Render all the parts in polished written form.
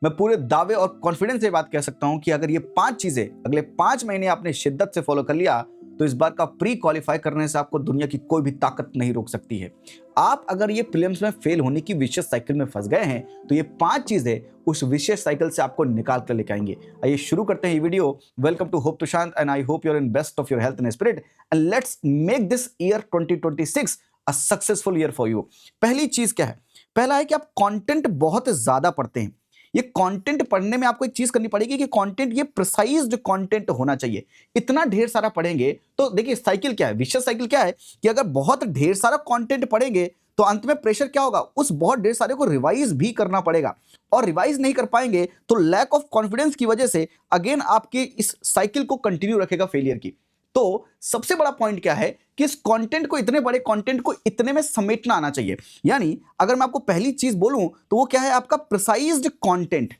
मैं पूरे दावे और कॉन्फिडेंस से बात कह सकता हूं कि अगर ये 5 चीजें अगले 5 महीने आपने शिद्दत से फॉलो कर लिया तो इस बार का प्री क्वालिफाई करने से आपको दुनिया की कोई भी ताकत नहीं रोक सकती है। आप अगर ये प्रीलिम्स में फेल होने की विशेष साइकिल में फंस गए हैं तो ये 5 चीजें उस विशेष साइकिल से आपको निकाल कर लेके आएंगे। आइए शुरू करते हैं ये video. Welcome to hope Tushant and I hope you are in best of your health and spirit and let's make this year 2026 a successful year for you. पहली चीज क्या है? पहला है कि आप कंटेंट बहुत ज्यादा पढ़ते हैं। ये कंटेंट पढ़ने में आपको एक चीज करनी पड़ेगी कि कंटेंट ये प्रिसाइज्ड कंटेंट होना चाहिए। इतना ढेर सारा पढ़ेंगे तो देखिए साइकिल क्या है, विशेष साइकिल क्या है कि अगर बहुत ढेर सारा कंटेंट पढ़ेंगे तो अंत में प्रेशर क्या होगा, उस बहुत ढेर सारे को रिवाइज भी करना पड़ेगा और रिवाइज नहीं कर पाएंगे तो लैक ऑफ कॉन्फिडेंस की वजह से अगेन आपके इस साइकिल को कंटिन्यू रखेगा फेलियर की। तो सबसे बड़ा पॉइंट क्या है कि इस कंटेंट को, इतने बड़े कंटेंट को इतने में समेटना आना चाहिए। यानी अगर मैं आपको पहली चीज बोलूं तो वो क्या है, आपका प्रिसाइज्ड कंटेंट।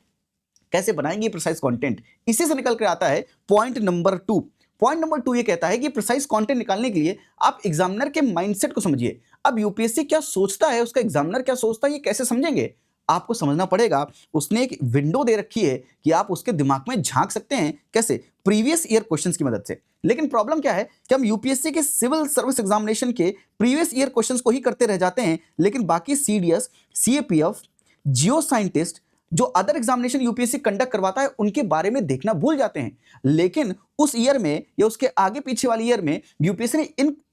कैसे बनाएंगे प्रिसाइज कंटेंट? इसी से निकल कर आता है पॉइंट नंबर 2। पॉइंट नंबर 2 ये कहता है कि प्रिसाइज कंटेंट निकालने के लिए आप एग्जामिनर के माइंडसेट को समझिए। अब यूपीएससी क्या सोचता है, उसका एग्जामिनर क्या सोचता है, ये कैसे समझेंगे? आपको समझना पड़ेगा। उसने एक विंडो दे रखी है कि आप उसके दिमाग में झांक सकते हैं। कैसे? प्रीवियस ईयर क्वेश्चंस की मदद से। लेकिन प्रॉब्लम क्या है कि हम यूपीएससी के सिविल सर्विस एग्जामिनेशन के प्रीवियस ईयर क्वेश्चंस को ही करते रह जाते हैं, लेकिन बाकी सीडीएस, सीएपीएफ, जियो साइंटिस्ट, जो अदर एग्जामिनेशन यूपीएससी कंडक्ट करवाता है उनके बारे में देखना भूल जाते हैं। लेकिन उस ईयर में या उसके आगे पीछे वाले ईयर में यूपीएससी ने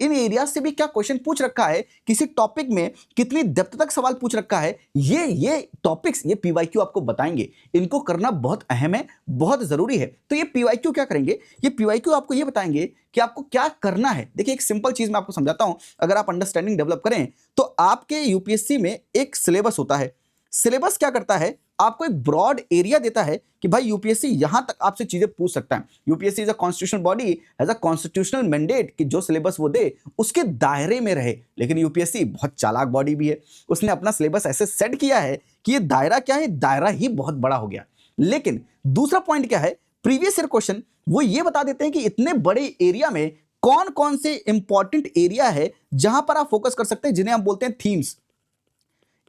इन एरिया से भी क्या क्वेश्चन पूछ रखा है, किसी टॉपिक में कितनी डेप्थ तक सवाल पूछ रखा है, ये टॉपिक्स, ये पीवाईक्यू आपको बताएंगे। इनको करना बहुत अहम है, बहुत जरूरी है। तो ये पीवाईक्यू क्या करेंगे? ये पीवाईक्यू आपको ये बताएंगे कि आपको क्या करना है। देखिए एक सिंपल चीज मैं आपको समझाता हूं, अगर आप अंडरस्टैंडिंग डेवलप करें तो आपके यूपीएससी में एक सिलेबस होता है। सिलेबस क्या करता है, आपको एक ब्रॉड एरिया देता है कि भाई यूपीएससी यहां तक आपसे चीजें पूछ सकता है। UPSC is a constitutional body, has a constitutional mandate कि जो सिलेबस वो दे उसके दायरे में रहे। लेकिन यूपीएससी बहुत चालाक बॉडी भी है, उसने अपना सिलेबस ऐसे सेट किया है कि ये दायरा क्या है, दायरा ही बहुत बड़ा हो गया। लेकिन दूसरा पॉइंट क्या है, प्रीवियस ईयर क्वेश्चन वो ये बता देते हैं कि इतने बड़े एरिया में कौन कौन से इंपॉर्टेंट एरिया है जहां पर आप फोकस कर सकते हैं, जिन्हें हम बोलते हैं थीम्स।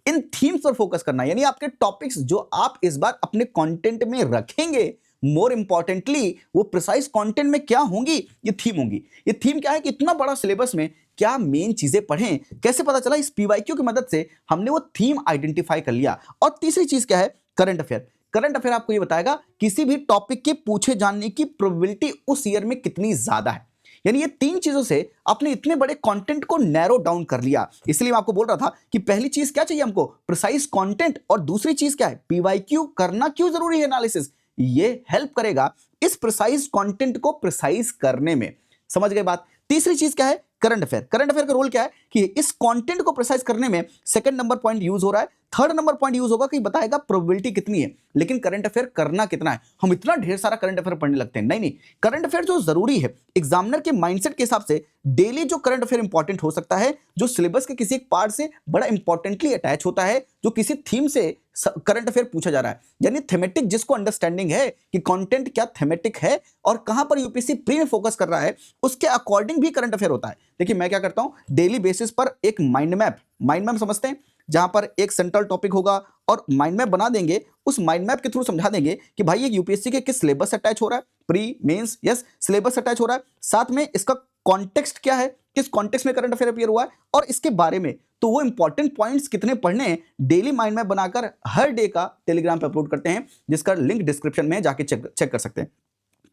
इन थीम्स पर फोकस करना, यानी आपके टॉपिक्स जो आप इस बार अपने कंटेंट में रखेंगे, मोर इंपॉर्टेंटली वो प्रिसाइज कंटेंट में क्या होंगी, ये थीम होंगी। ये थीम क्या है कि इतना बड़ा सिलेबस में क्या मेन चीजें पढ़ें, कैसे पता चला? इस पीवाईक्यू की मदद से हमने वो थीम आइडेंटिफाई कर लिया। और तीसरी चीज क्या है? Current affair. करंट अफेयर आपको ये बताएगा किसी भी टॉपिक के पूछे जाने की प्रोबेबिलिटी उस ईयर में कितनी ज्यादा है। यानी ये 3 चीजों से आपने इतने बड़े कंटेंट को नैरो डाउन कर लिया। इसलिए मैं आपको बोल रहा था कि पहली चीज क्या चाहिए हमको, प्रिसाइज कंटेंट, और दूसरी चीज क्या है, पीवाईक्यू करना क्यों जरूरी है एनालिसिस। ये हेल्प करेगा इस प्रिसाइज कंटेंट को प्रिसाइज करने में। समझ गए बात? तीसरी चीज क्या है? Current affair. करंट अफेयर का रोल क्या है कि इस कंटेंट को प्रिसाइज करने में सेकंड नंबर पॉइंट यूज हो रहा है, थर्ड नंबर पॉइंट यूज होगा कि बताएगा प्रोबेबिलिटी कितनी है। लेकिन करंट अफेयर करना कितना है? हम इतना ढेर सारा करंट अफेयर पढ़ने लगते हैं। नहीं, करंट अफेयर जो जरूरी है एग्जामिनर के माइंडसेट के हिसाब से, डेली जो करंट अफेयर इंपॉर्टेंट हो सकता है, जो सिलेबस के किसी एक पार्ट से बड़ा इंपॉर्टेंटली अटैच होता है, जो किसी थीम से करंट अफेयर पूछा जा रहा है। यानी थेमेटिक, जिसको अंडरस्टैंडिंग है कि कंटेंट क्या थेमेटिक है और कहां पर यूपीएससी प्री में फोकस कर रहा है, उसके अकॉर्डिंग भी करंट अफेयर होता है। देखिए मैं क्या करता हूं, डेली बेसिस पर एक माइंड मैप समझते हैं, जहां पर एक सेंट्रल टॉपिक होगा और माइंड मैप बना देंगे। उस माइंड मैप के थ्रू समझा देंगे कि भाई ये यूपीएससी के किस सिलेबस से अटैच हो रहा है, pre mains, yes syllabus attach हो रहा है, साथ में इसका कॉन्टेक्स्ट क्या है, किस कॉन्टेक्स्ट में करंट अफेयर अपीयर हुआ है और इसके बारे में। तो वो इंपॉर्टेंट पॉइंट्स कितने पढ़ने हैं, डेली माइंड मैप बनाकर हर डे का टेलीग्राम पे अपलोड करते हैं, जिसका लिंक डिस्क्रिप्शन में जाके चेक कर सकते हैं।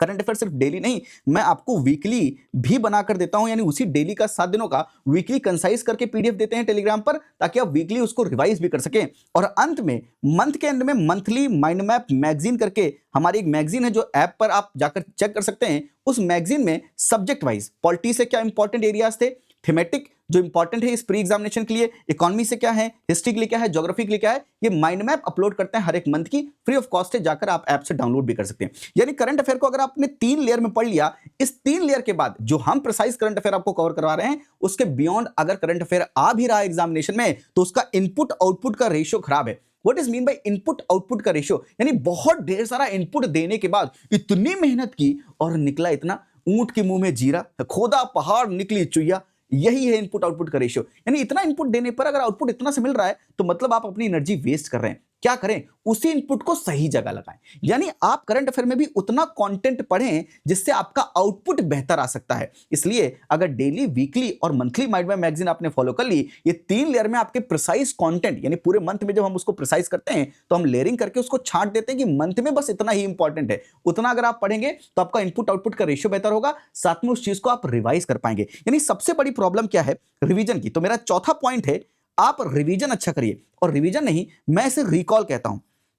करंट अफेयर सिर्फ डेली नहीं, मैं आपको वीकली भी बनाकर देता हूं, यानी उसी डेली का 7 दिनों का वीकली कंसाइज करके पीडीएफ देते हैं टेलीग्राम पर, ताकि आप वीकली उसको रिवाइज भी कर सकें। और अंत में मंथ के एंड में मंथली माइंड मैप मैगजीन करके, हमारी एक मैगजीन है जो ऐप पर आप जाकर चेक कर सकते हैं। उस मैगजीन में सब्जेक्ट वाइज पॉलिटी से क्या इंपॉर्टेंट एरियाज थे, थीमेटिक जो इंपॉर्टेंट है इस प्री एग्जामिनेशन के लिए, इकोनॉमी से क्या है, हिस्ट्री के लिए क्या है, ज्योग्राफी के लिए क्या है, ये माइंड मैप अपलोड करते हैं हर एक मंथ की, फ्री ऑफ कॉस्ट है, जाकर आप ऐप से डाउनलोड भी कर सकते हैं। यानी करंट अफेयर को अगर आपने 3 लेयर में पढ़ लिया, इस 3 लेयर के बाद जो हम प्रिसाइज करंट अफेयर आपको कवर करवा रहे हैं, उसके बियॉन्ड अगर करंट अफेयर आ भी रहा है एग्जामिनेशन में, तो उसका इनपुट आउटपुट का रेशियो खराब है। What is mean by input output का रेशियो, यानी बहुत ढेर सारा इनपुट देने के बाद इतनी मेहनत की और निकला इतना, ऊंट के मुंह में जीरा, खोदा पहाड़ निकली चुईया, यही है इनपुट आउटपुट का रेशियो। यानी इतना इनपुट देने पर अगर आउटपुट इतना से मिल रहा है तो मतलब आप अपनी एनर्जी वेस्ट कर रहे हैं। क्या करें, उसी इनपुट को सही जगह लगाएं। यानी आप करंट अफेयर में भी उतना कंटेंट पढ़ें जिससे आपका आउटपुट बेहतर आ सकता है। इसलिए अगर डेली, वीकली और मंथली माइंड मैप मैगजीन आपने फॉलो कर ली, ये 3 लेयर में आपके प्रिसाइज कंटेंट, यानी पूरे मंथ में जब हम उसको प्रिसाइज करते हैं तो हम लेयरिंग करके उसको छांट देते हैं कि मंथ में बस इतना ही इंपॉर्टेंट है। उतना अगर आप पढ़ेंगे तो आपका इनपुट आउटपुट का रेशियो बेहतर होगा, साथ में उस चीज को आप रिवाइज कर पाएंगे। यानी सबसे बड़ी प्रॉब्लम क्या है, रिवीजन की। तो मेरा चौथा पॉइंट है, आप रिवीजन अच्छा करिए। और रिवीजन नहीं, मैं इसे रिकॉल कहता हूं।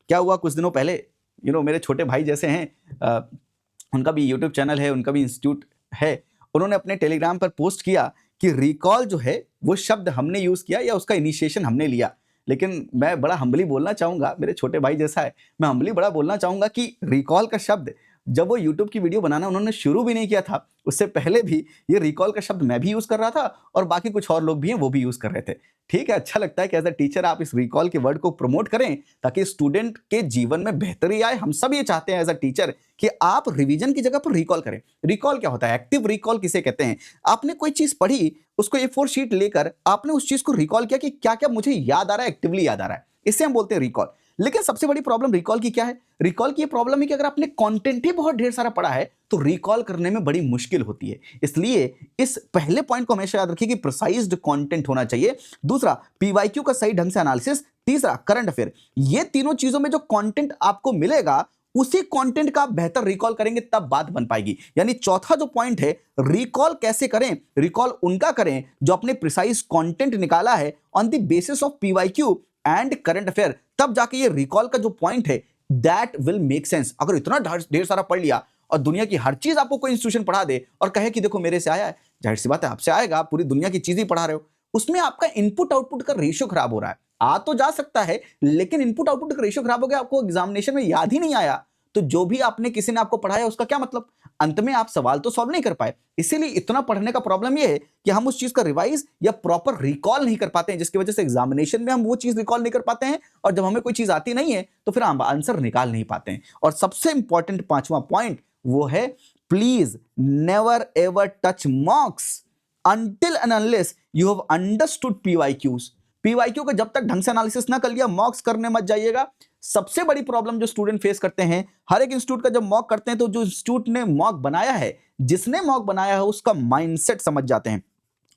क्या हुआ कुछ दिनों पहले, मेरे छोटे भाई जैसे हैं, उनका भी यूट्यूब चैनल है, उनका भी इंस्टीट्यूट है, उन्होंने अपने टेलीग्राम पर पोस्ट किया कि रिकॉल जो है वो शब्द हमने यूज किया या उसका इनिशिएशन हमने लिया। लेकिन मैं बड़ा हम्बली बोलना चाहूंगा, मेरे छोटे भाई जैसा है, मैं हम्बली बड़ा बोलना चाहूंगा कि रिकॉल का शब्द जब वो यूट्यूब की वीडियो बनाना उन्होंने शुरू भी नहीं किया था, उससे पहले भी ये रिकॉल का शब्द मैं भी यूज कर रहा था और बाकी कुछ और लोग भी हैं वो भी यूज कर रहे थे। ठीक है, अच्छा लगता है कि एज अ टीचर आप इस रिकॉल के वर्ड को प्रमोट करें ताकि स्टूडेंट के जीवन में बेहतरी आए। हम सब ये चाहते हैं एज अ टीचर कि आप रिवीजन की जगह पर रिकॉल करें। रिकॉल क्या होता है, एक्टिव रिकॉल किसे कहते हैं? आपने कोई चीज पढ़ी, उसको A4 शीट लेकर आपने उस चीज को रिकॉल किया कि क्या क्या मुझे याद आ रहा है, एक्टिवली याद आ रहा है, इसे हम बोलते हैं रिकॉल। लेकिन सबसे बड़ी प्रॉब्लम रिकॉल की क्या है? रिकॉल की प्रॉब्लम है कि अगर आपने कंटेंट ही बहुत ढेर सारा पढ़ा है तो रिकॉल करने में बड़ी मुश्किल होती है। इसलिए इस पहले पॉइंट को हमेशा याद रखिए कि प्रिसाइज्ड कंटेंट होना चाहिए। दूसरा, पीवाईक्यू का सही ढंग से एनालिसिस। तीसरा, करंट अफेयर। ये तीनों चीजों में जो कंटेंट आपको मिलेगा उसी कंटेंट का आप बेहतर रिकॉल करेंगे तब बात बन पाएगी। यानी चौथा जो पॉइंट है, रिकॉल कैसे करें? रिकॉल उनका करें जो अपने प्रिसाइज कंटेंट निकाला है on the basis of PYQ and current affair, तब जाके ये रिकॉल का जो पॉइंट है दैट विल मेक सेंस। अगर इतना ढेर सारा पढ़ लिया और दुनिया की हर चीज आपको कोई इंस्टीट्यूशन पढ़ा दे और कहे कि देखो मेरे से आया है, जाहिर सी बात है आपसे आएगा, आप पूरी दुनिया की चीज ही पढ़ा रहे हो, उसमें आपका इनपुट आउटपुट का रेशियो खराब हो रहा है। आ तो जा सकता है लेकिन इनपुट आउटपुट का रेशियो खराब हो गया, आपको एग्जामिनेशन में याद ही नहीं आया, तो जो भी आपने किसी ने आपको पढ़ाया उसका क्या मतलब? अंत में आप सवाल तो सॉल्व नहीं कर पाए। इसीलिए इतना पढ़ने का प्रॉब्लम यह है कि हम उस चीज का रिवाइज या प्रॉपर रिकॉल नहीं कर पाते हैं, जिसकी वजह से एग्जामिनेशन में हम वो चीज रिकॉल नहीं कर पाते हैं और जब हमें कोई चीज आती नहीं है तो फिर हम आंसर निकाल नहीं पाते हैं। और सबसे इंपॉर्टेंट पांचवा पॉइंट वो है, please never ever touch मॉक्स until and unless you have understood PYQs। PYQ का जब तक ढंग से एनालिसिस ना कर लिया, मॉक्स करने मत जाइएगा। सबसे बड़ी प्रॉब्लम जो स्टूडेंट फेस करते हैं, हर एक इंस्टीट्यूट का जब मॉक करते हैं तो जो इंस्टीट्यूट ने मॉक बनाया है, जिसने मॉक बनाया है उसका माइंडसेट समझ जाते हैं।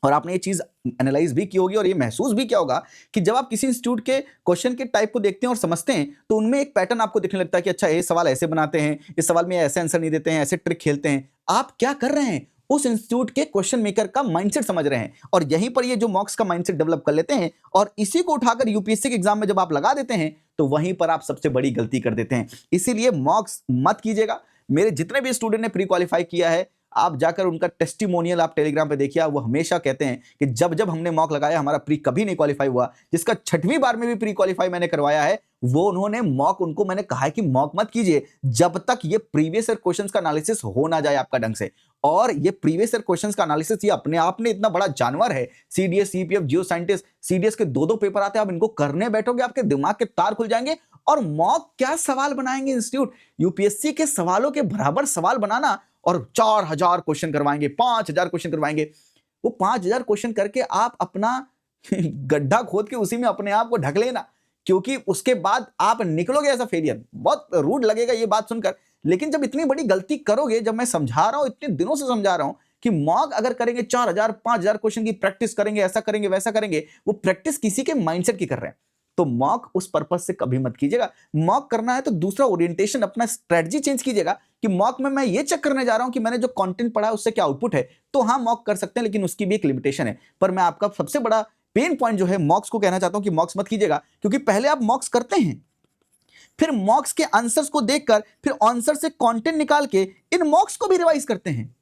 और आपने ये चीज एनालाइज भी की होगी और ये महसूस भी किया होगा कि जब आप किसी इंस्टीट्यूट के क्वेश्चन के टाइप को देखते हैं और समझते हैं तो उनमें एक पैटर्न आपको दिखने लगता है कि अच्छा ये सवाल ऐसे बनाते हैं, इस सवाल में ऐसे आंसर नहीं देते हैं, ऐसे ट्रिक खेलते हैं। आप क्या कर रहे हैं? उस इंस्टीट्यूट के क्वेश्चन मेकर का माइंडसेट समझ रहे हैं और यहीं पर ये जो मॉक्स का माइंडसेट डेवलप कर लेते हैं और इसी को उठाकर यूपीएससी के एग्जाम में जब आप लगा देते हैं तो वहीं पर आप सबसे बड़ी गलती कर देते हैं। इसीलिए मॉक्स मत कीजिएगा। मेरे जितने भी स्टूडेंट ने प्री क्वालिफाई किया है, आप जाकर उनका टेस्टिमोनियल आप टेलीग्राम पे देखिए, वो हमेशा कहते हैं कि जब जब हमने मॉक लगाया हमारा प्री कभी नहीं क्वालिफाई हुआ। जिसका 6वीं बार में भी प्री क्वालिफाई मैंने करवाया है, वो उन्होंने मॉक, उनको मैंने कहा है कि मॉक मत कीजिए जब तक ये प्रीवियस ईयर क्वेश्चंस का एनालिसिस हो ना जाए आपका ढंग से। और ये प्रीवियस ईयर क्वेश्चंस का एनालिसिस ये अपने आप में इतना बड़ा जानवर है। सीडीएस, सीपीएफ, जियो साइंटिस्ट, सीडीएस के 2-2 पेपर आते हैं, आप इनको करने बैठोगे आपके दिमाग के तार खुल जाएंगे। और मॉक क्या सवाल बनाएंगे इंस्टीट्यूट, यूपीएससी के सवालों के बराबर सवाल बनाना और 4000 क्वेश्चन करवाएंगे, 5000 क्वेश्चन करवाएंगे। वो 5000 क्वेश्चन करके आप अपना गड्ढा खोद के उसी में अपने आप को ढक लेना, क्योंकि उसके बाद आप निकलोगे एज अ फेलियर। बहुत रूड लगेगा ये बात सुनकर, लेकिन जब इतनी बड़ी गलती करोगे, जब मैं समझा रहा हूं, इतने दिनों से समझा रहा हूं कि मॉक अगर करेंगे 4000 5000 क्वेश्चन की प्रैक्टिस करेंगे, ऐसा करेंगे वैसा करेंगे, वो प्रैक्टिस किसी के माइंडसेट की कर रहे हैं। तो मॉक उस पर्पस से कभी मत कीजिएगा। मॉक करना है तो दूसरा ओरिएंटेशन, अपना स्ट्रेटजी चेंज कीजिएगा कि मॉक में मैं ये चेक करने जा रहा हूं कि मैंने जो कंटेंट पढ़ा है उससे क्या आउटपुट है। तो हाँ, मॉक कर सकते हैं, लेकिन उसकी भी एक लिमिटेशन है। पर मैं आपका सबसे बड़ा पेन पॉइंट जो है मॉक्स को कहना चाहता हूं कि मॉक्स मत कीजिएगा, क्योंकि पहले आप मॉक्स करते हैं, फिर मॉक्स के आंसर्स को देखकर फिर आंसर से कंटेंट निकाल के इन मॉक्स को भी रिवाइज करते हैं।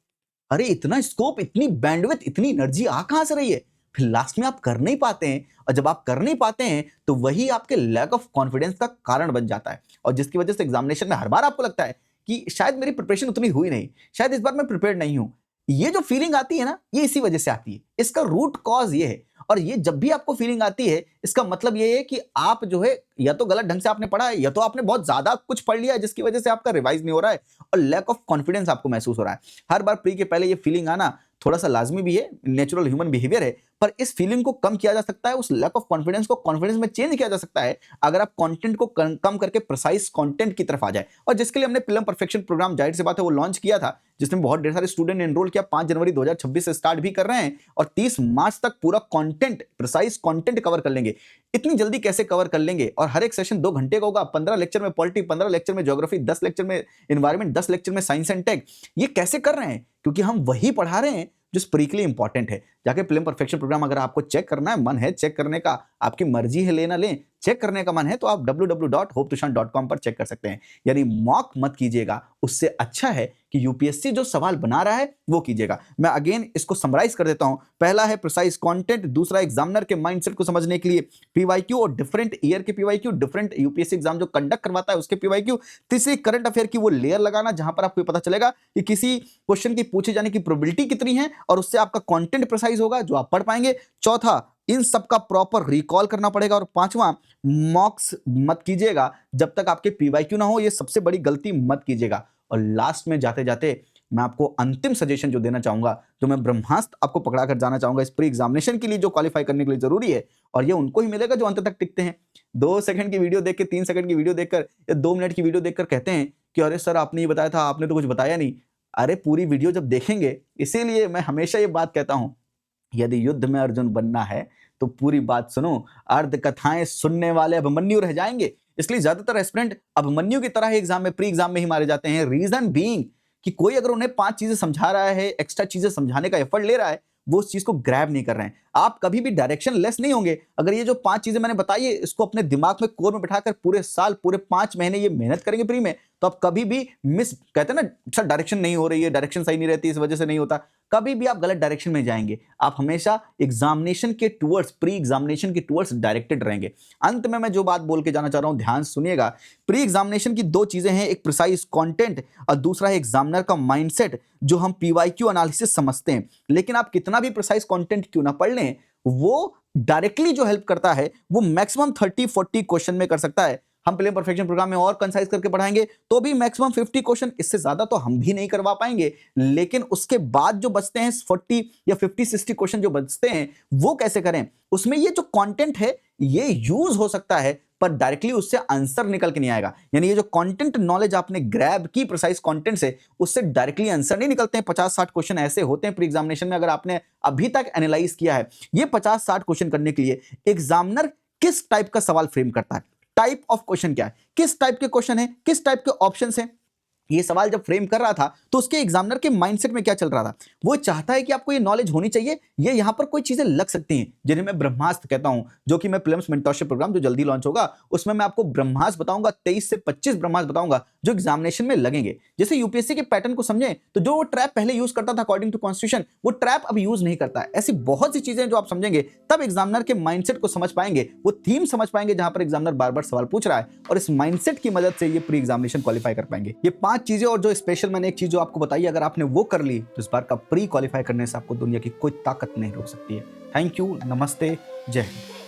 अरे इतना स्कोप, इतनी बैंडविड्थ, इतनी एनर्जी आ कहां से रही है? फिर लास्ट में आप कर नहीं पाते हैं, और जब आप कर नहीं पाते हैं तो वही आपके लैक ऑफ कॉन्फिडेंस का कारण बन जाता है, और जिसकी वजह से एग्जामिनेशन में हर बार आपको लगता है कि शायद मेरी प्रिपरेशन उतनी हुई नहीं, शायद इस बार मैं प्रिपेयर्ड नहीं हूं। ये जो फीलिंग आती है ना, ये इसी वजह से आती है। इसका रूट कॉज ये है, और ये जब भी आपको फीलिंग आती है इसका मतलब ये है कि आप जो है या तो गलत ढंग से आपने पढ़ा है, या तो आपने बहुत ज्यादा कुछ पढ़ लिया है जिसकी वजह से आपका रिवाइज नहीं हो रहा है और लैक ऑफ कॉन्फिडेंस आपको महसूस हो रहा है। हर बार प्री के पहले ये फीलिंग आना थोड़ा सा लाजमी भी है, नेचुरल ह्यूमन बिहेवियर है, पर इस फीलिंग को कम किया जा सकता है, उस लैक ऑफ कॉन्फिडेंस को कॉन्फिडेंस में चेंज किया जा सकता है अगर आप कंटेंट को कम करके प्रिसाइज कंटेंट की तरफ आ जाए। और जिसके लिए हमने प्रीलिम परफेक्शन प्रोग्राम जाहिर सी बात है वो लॉन्च किया था, जिसमें बहुत ढेर सारे स्टूडेंट ने एनरोल किया। 5 जनवरी 2026 से स्टार्ट भी कर रहे हैं और 30 मार्च तक पूरा कंटेंट, प्रिसाइज कंटेंट कवर कर लेंगे। इतनी जल्दी कैसे कवर कर लेंगे? और हर एक सेशन 2 घंटे का होगा। 15 लेक्चर में पॉलिटी, 15 लेक्चर में ज्योग्राफी, 10 लेक्चर में एनवायरमेंट, 10 लेक्चर में साइंस एंड टेक। ये कैसे कर रहे हैं? क्योंकि हम वही पढ़ा रहे हैं जो प्री के लिए इंपॉर्टेंट है। जाके प्रीलिम परफेक्शन प्रोग्राम अगर आपको चेक करना है, मन है चेक करने का, आपकी मर्जी है लेना लें, चेक करने का मन है तो आप www.hopetushan.com पर चेक कर सकते हैं। यानी मॉक मत कीजिएगा, उससे अच्छा है कि यूपीएससी जो सवाल बना रहा है वो कीजिएगा। मैं अगेन इसको समराइज कर देता हूं। पहला है प्रिसाइज कंटेंट, दूसरा एग्जामिनर के माइंडसेट को समझने के लिए पीवाईक्यू और डिफरेंट ईयर के पीवाईक्यू, डिफरेंट यूपीएससी एग्जाम जो कंडक्ट करवाता है उसके पीवाईक्यू, तीसरी करंट अफेयर की वो लेयर लगाना जहां पर आपको पता चलेगा कि किसी क्वेश्चन की पूछे जाने की प्रोबेबिलिटी कितनी है और उससे आपका कंटेंट प्रिसाइज होगा जो आप पढ़ पाएंगे। चौथा, इन सब का प्रॉपर रिकॉल करना पड़ेगा। और पांचवा, मॉक्स मत कीजिएगा जब तक आपके पीवाईक्यू ना हो, ये सबसे बड़ी गलती मत कीजिएगा। और लास्ट में जाते जाते मैं आपको अंतिम सजेशन जो देना चाहूंगा, जो मैं ब्रह्मास्त्र आपको पकड़ा कर जाना चाहूंगा इस प्री एग्जामिनेशन के लिए जो क्वालिफाई करने के लिए जरूरी है, और ये उनको ही मिलेगा जो अंत तक टिकते हैं। 2 सेकंड की वीडियो देख के, 3 सेकंड की वीडियो देखकर या 2 मिनट की वीडियो देखकर कहते हैं कि अरे सर आपने ये बताया था, आपने तो कुछ बताया नहीं। अरे पूरी वीडियो जब देखेंगे, इसीलिए मैं हमेशा ये बात कहता हूं, यदि युद्ध में अर्जुन बनना है तो पूरी बात सुनो, अर्ध कथाएं सुनने वाले अभिमन्यु रह जाएंगे। इसलिए ज्यादातर एस्पिरेंट अभिमन्यु की तरह एग्जाम में, प्री एग्जाम में ही मारे जाते हैं। रीजन बीइंग कि कोई अगर उन्हें 5 चीजें समझा रहा है, एक्स्ट्रा चीजें समझाने का एफर्ट ले रहा है, वो उस चीज को ग्रैब नहीं कर रहे हैं। आप कभी भी डायरेक्शन लेस नहीं होंगे अगर ये जो 5 चीजें मैंने बताई है इसको अपने दिमाग में कोर में बैठाकर पूरे साल, पूरे 5 महीने ये मेहनत करेंगे प्री में, तो आप कभी भी मिस, कहते हैं ना सर डायरेक्शन नहीं हो रही है, डायरेक्शन सही नहीं रहती, इस वजह से नहीं होता, कभी भी आप गलत डायरेक्शन में जाएंगे। आप हमेशा एग्जामिनेशन के टुवर्ड्स, प्री एग्जामिनेशन के टुवर्ड्स डायरेक्टेड रहेंगे। अंत में मैं जो बात बोल के जाना चाह रहा हूं, ध्यान सुनिएगा। प्री एग्जामिनेशन की 2 चीजें हैं, एक प्रिसाइज कंटेंट और दूसरा है एग्जामिनर का माइंडसेट, जो हम पीवाईक्यू एनालिसिस समझते हैं। लेकिन आप कितना भी प्रिसाइज कंटेंट क्यों ना पढ़ लें, वो डायरेक्टली जो हेल्प करता है वो मैक्सिमम 30-40 क्वेश्चन में कर सकता है। हम प्रीलिम परफेक्शन प्रोग्राम में और कंसाइज करके पढ़ाएंगे तो भी मैक्सिमम 50 क्वेश्चन, इससे ज्यादा तो हम भी नहीं करवा पाएंगे। लेकिन उसके बाद जो बचते हैं 40 या 50-60 क्वेश्चन जो बचते हैं, वो कैसे करें? उसमें ये जो कंटेंट है ये यूज हो सकता है पर डायरेक्टली उससे आंसर निकल के नहीं आएगा। यानी ये जो कंटेंट नॉलेज आपने ग्रैब की प्रिसाइज कंटेंट से, उससे डायरेक्टली आंसर नहीं निकलते हैं। 50-60 क्वेश्चन ऐसे होते हैं प्री एग्जामिनेशन में, अगर आपने अभी तक एनालाइज किया है। ये 50-60 क्वेश्चन करने के लिए एग्जामिनर किस टाइप का सवाल फ्रेम करता है, टाइप ऑफ क्वेश्चन क्या है, किस टाइप के क्वेश्चन है, किस टाइप के ऑप्शंस हैं, ये सवाल जब फ्रेम कर रहा था तो उसके एग्जामिनर के माइंडसेट में क्या चल रहा था। वो चाहता है कि आपको ये नॉलेज होनी चाहिए, ये यहां पर कोई चीजें लग सकती हैं जिन्हें मैं ब्रह्मास्त्र कहता हूं, जो कि मैं प्रीलिम्स मेंटरशिप प्रोग्राम जो जल्दी लॉन्च होगा उसमें मैं आपको ब्रह्मास्त्र बताऊंगा। 23 से 25 ब्रह्मास्त्र बताऊंगा जो एग्जामिनेशन में लगेंगे। जैसे यूपीएससी के पैटर्न को समझें तो जो वो ट्रैप पहले यूज करता था अकॉर्डिंग टू कॉन्स्टिट्यूशन, वो ट्रैप अब यूज नहीं करता है। ऐसी बहुत सी चीजें जो आप समझेंगे तब एग्जामिनर के माइंडसेट को समझ पाएंगे, वो थीम समझ पाएंगे जहां पर एग्जामिनर बार बार सवाल पूछ रहा है, और इस माइंडसेट की मदद से ये प्री एग्जामिनेशन क्वालिफाई कर पाएंगे। ये 5 चीजें और जो स्पेशल मैंने एक चीज जो आपको बताई, अगर आपने वो कर ली तो इस बार का प्री क्वालिफाई करने से आपको दुनिया की कोई ताकत नहीं रोक सकती है। थैंक यू, नमस्ते, जय हिंद।